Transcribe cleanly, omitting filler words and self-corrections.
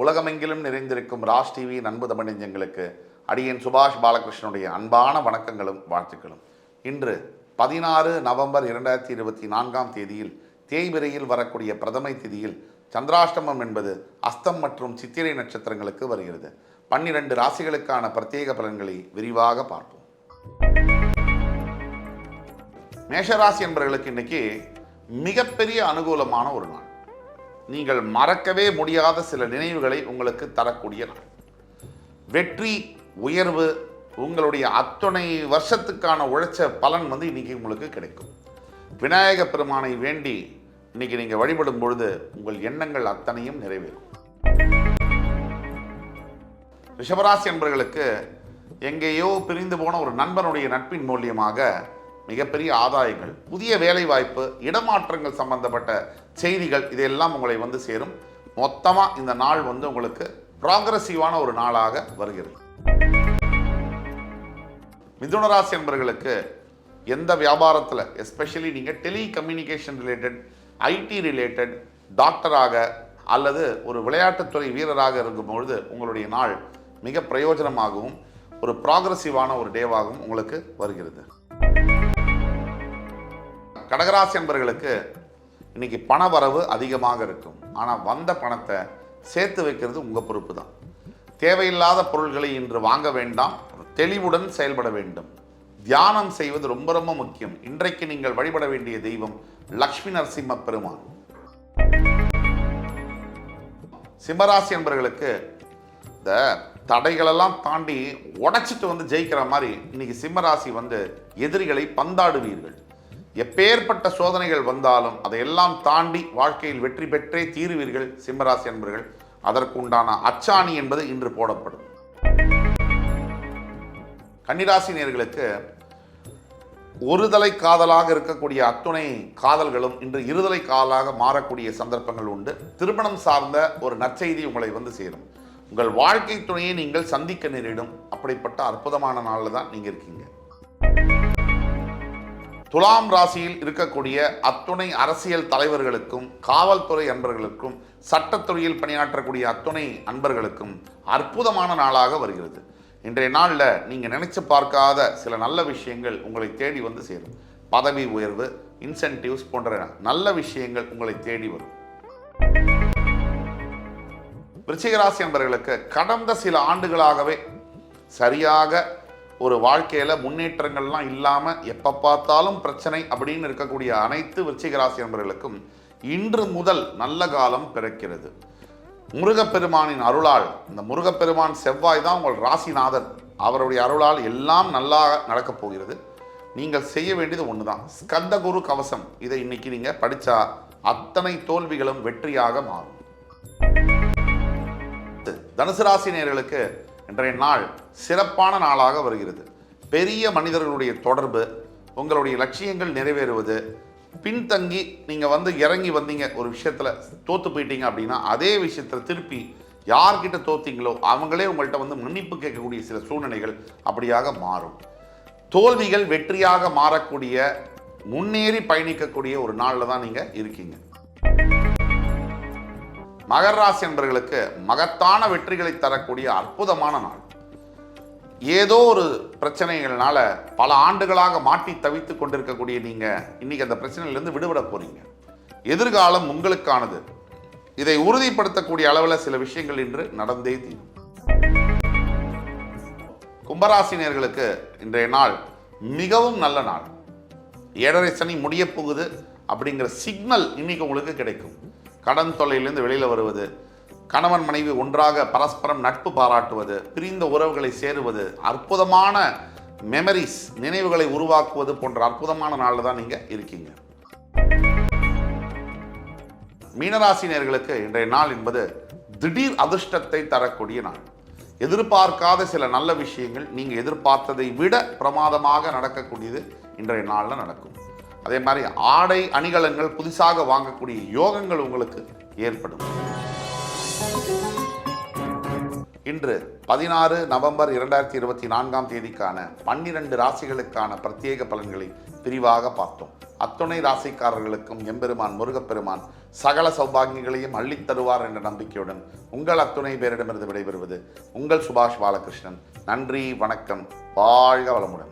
உலகமெங்கிலும் நிறைந்திருக்கும் ராஜ் டிவி அன்பு தமிழஞ்சங்களுக்கு அடியேன் சுபாஷ் பாலகிருஷ்ணனுடைய அன்பான வணக்கங்களும் வாழ்த்துக்களும். இன்று 16 நவம்பர் 2024 தேதியில் தேய்பிரையில் வரக்கூடிய பிரதமை திதியில் சந்திராஷ்டமம் என்பது அஸ்தம் மற்றும் சித்திரை நட்சத்திரங்களுக்கு வருகிறது. 12 ராசிகளுக்கான பிரத்யேக பலன்களை விரிவாக பார்ப்போம். மேஷராசி என்பவர்களுக்கு இன்னைக்கு மிகப்பெரிய அனுகூலமான ஒரு நாள். நீங்கள் மறக்கவே முடியாத சில நினைவுகளை உங்களுக்கு தரக்கூடிய நாள். வெற்றி, உயர்வு, உங்களுடைய அத்தனை வருஷத்துக்கான உழைச்ச பலன் இன்னைக்கு உங்களுக்கு கிடைக்கும். விநாயக பெருமானை வேண்டி இன்னைக்கு நீங்கள் வழிபடும் பொழுது உங்கள் எண்ணங்கள் அத்தனையும் நிறைவேறும். ரிஷபராசி என்பவர்களுக்கு எங்கேயோ பிரிந்து போன ஒரு நண்பனுடைய நட்பின் மூலியமாக மிகப்பெரிய ஆதாயங்கள், புதிய வேலை வாய்ப்பு, இடமாற்றங்கள் சம்பந்தப்பட்ட செய்திகள் இதெல்லாம் உங்களை சேரும். மொத்தமாக இந்த நாள் உங்களுக்கு ப்ராக்ரஸிவான ஒரு நாளாக வருகிறது. மிதுனராசி என்பவர்களுக்கு எந்த வியாபாரத்தில், எஸ்பெஷலி நீங்கள் டெலிகம்யூனிகேஷன் ரிலேட்டட், ஐடி ரிலேட்டட், டாக்டராக அல்லது ஒரு விளையாட்டுத்துறை வீரராக இருக்கும்பொழுது உங்களுடைய நாள் மிக பிரயோஜனமாகவும் ஒரு ப்ராக்ரஸிவான ஒரு டேவாகவும் உங்களுக்கு வருகிறது. கடகராசி என்பவர்களுக்கு இன்னைக்கு பண வரவு அதிகமாக இருக்கும். ஆனால் வந்த பணத்தை சேர்த்து வைக்கிறது உங்கள் பொறுப்பு தான். தேவையில்லாத பொருள்களை இன்று வாங்க வேண்டாம், தெளிவுடன் செயல்பட வேண்டும். தியானம் செய்வது ரொம்ப ரொம்ப முக்கியம். இன்றைக்கு நீங்கள் வழிபட வேண்டிய தெய்வம் லக்ஷ்மி நரசிம்ம பெருமான். சிம்மராசி என்பவர்களுக்கு இந்த தடைகளெல்லாம் தாண்டி உடைச்சிட்டு ஜெயிக்கிற மாதிரி இன்னைக்கு சிம்மராசி எதிரிகளை பந்தாடுவீர்கள். எப்பேற்பட்ட சோதனைகள் வந்தாலும் அதையெல்லாம் தாண்டி வாழ்க்கையில் வெற்றி பெற்றே தீருவீர்கள் சிம்மராசி என்பவர்கள். அதற்கு உண்டான அச்சாணி என்பது இன்று போடப்படும். கன்னிராசி நேயர்களுக்கு ஒருதலை காதலாக இருக்கக்கூடிய அத்துணை காதல்களும் இன்று இருதலை காதலாக மாறக்கூடிய சந்தர்ப்பங்கள் உண்டு. திருமணம் சார்ந்த ஒரு நற்செய்தி உங்களை சேரும். உங்கள் வாழ்க்கை துணையை நீங்கள் சந்திக்க நேரிடும். அப்படிப்பட்ட அற்புதமான நாளில் தான் நீங்கள் இருக்கீங்க. துலாம் ராசியில் இருக்கக்கூடிய அத்துணை அரசியல் தலைவர்களுக்கும், காவல்துறை அன்பர்களுக்கும், சட்டத்துறையில் பணியாற்றக்கூடிய அத்துணை அன்பர்களுக்கும் அற்புதமான நாளாக வருகிறது. இன்றைய நாளில் நீங்கள் நினைச்சு பார்க்காத சில நல்ல விஷயங்கள் உங்களை தேடி சேரும். பதவி உயர்வு, இன்சென்டிவ்ஸ் போன்ற நல்ல விஷயங்கள் உங்களை தேடி வரும். விருச்சிக ராசி என்பவர்களுக்கு கடந்த சில ஆண்டுகளாகவே சரியாக ஒரு வாழ்க்கையில் முன்னேற்றங்கள்லாம் இல்லாமல் எப்போ பார்த்தாலும் பிரச்சனை அப்படின்னு இருக்கக்கூடிய அனைத்து விருச்சிக ராசி என்பவர்களுக்கும் இன்று முதல் நல்ல காலம் பிறக்கிறது. முருகப்பெருமானின் அருளால், இந்த முருகப்பெருமான் செவ்வாய் தான் உங்கள் ராசிநாதன், அவருடைய அருளால் எல்லாம் நல்லா நடக்கப் போகிறது. நீங்கள் செய்ய வேண்டியது ஒன்று தான், ஸ்கந்த குரு கவசம். இதை இன்னைக்கு நீங்கள் படித்தா அத்தனை தோல்விகளும் வெற்றியாக மாறும். தனுசு ராசி நேயர்களுக்கு இன்றைய நாள் சிறப்பான நாளாக வருகிறது. பெரிய மனிதர்களுடைய தொடர்பு, உங்களுடைய லட்சியங்கள் நிறைவேறுவது, பின்தங்கி நீங்கள் இறங்கி வந்தீங்க, ஒரு விஷயத்தில் தோற்று போயிட்டீங்க அப்படின்னா அதே விஷயத்தில் திருப்பி யார்கிட்ட தோத்தீங்களோ அவங்களே உங்கள்கிட்ட மன்னிப்பு கேட்கக்கூடிய சில சூழ்நிலைகள் அப்படியாக மாறும். தோல்விகள் வெற்றியாக மாறக்கூடிய, முன்னேறி பயணிக்கக்கூடிய ஒரு நாளில் தான் நீங்கள் இருக்கீங்க. மகர ராசி என்பவர்களுக்கு மகத்தான வெற்றிகளை தரக்கூடிய அற்புதமான நாள். ஏதோ ஒரு பிரச்சனைகள்னால பல ஆண்டுகளாக மாட்டி தவித்து கொண்டிருக்கக்கூடிய நீங்கள் இன்னைக்கு அந்த பிரச்சனையிலிருந்து விடுபட போறீங்க. எதிர்காலம் உங்களுக்கானது. இதை உறுதிப்படுத்தக்கூடிய அளவில் சில விஷயங்கள் இன்று நடந்தே தீரும். கும்பராசினியர்களுக்கு இன்றைய நாள் மிகவும் நல்ல நாள். 7.5 சனி முடிய போகுது அப்படிங்கிற சிக்னல் இன்னைக்கு உங்களுக்கு கிடைக்கும். கடன் தொல்லையிலிருந்து வெளியில் வருவது, கணவன் மனைவி ஒன்றாக பரஸ்பரம் நட்பு பாராட்டுவது, பிரிந்த உறவுகளை சேருவது, அற்புதமான மெமரிஸ், நினைவுகளை உருவாக்குவது போன்ற அற்புதமான நாளில் தான் நீங்கள் இருக்கீங்க. மீனராசினியர்களுக்கு இன்றைய நாள் என்பது திடீர் அதிர்ஷ்டத்தை தரக்கூடிய நாள். எதிர்பார்க்காத சில நல்ல விஷயங்கள் நீங்கள் எதிர்பார்த்ததை விட பிரமாதமாக நடக்கக்கூடியது இன்றைய நாளில் நடக்கும். அதே மாதிரி ஆடை அணிகலன்கள் புதுசாக வாங்கக்கூடிய யோகங்கள் உங்களுக்கு ஏற்படும். இன்று 16 நவம்பர் 2024 தேதிக்கான 12 ராசிகளுக்கான பிரத்யேக பலன்களை விரிவாக பார்த்தோம். அத்துணை ராசிக்காரர்களுக்கும் எம்பெருமான் முருகப்பெருமான் சகல சௌபாகியங்களையும் அள்ளித் தருவார் என்ற நம்பிக்கையுடன் உங்கள் அத்துணை பேரிடமிருந்து விடைபெறுவது உங்கள் சுபாஷ் பாலகிருஷ்ணன். நன்றி, வணக்கம், வாழ்க வளமுடன்.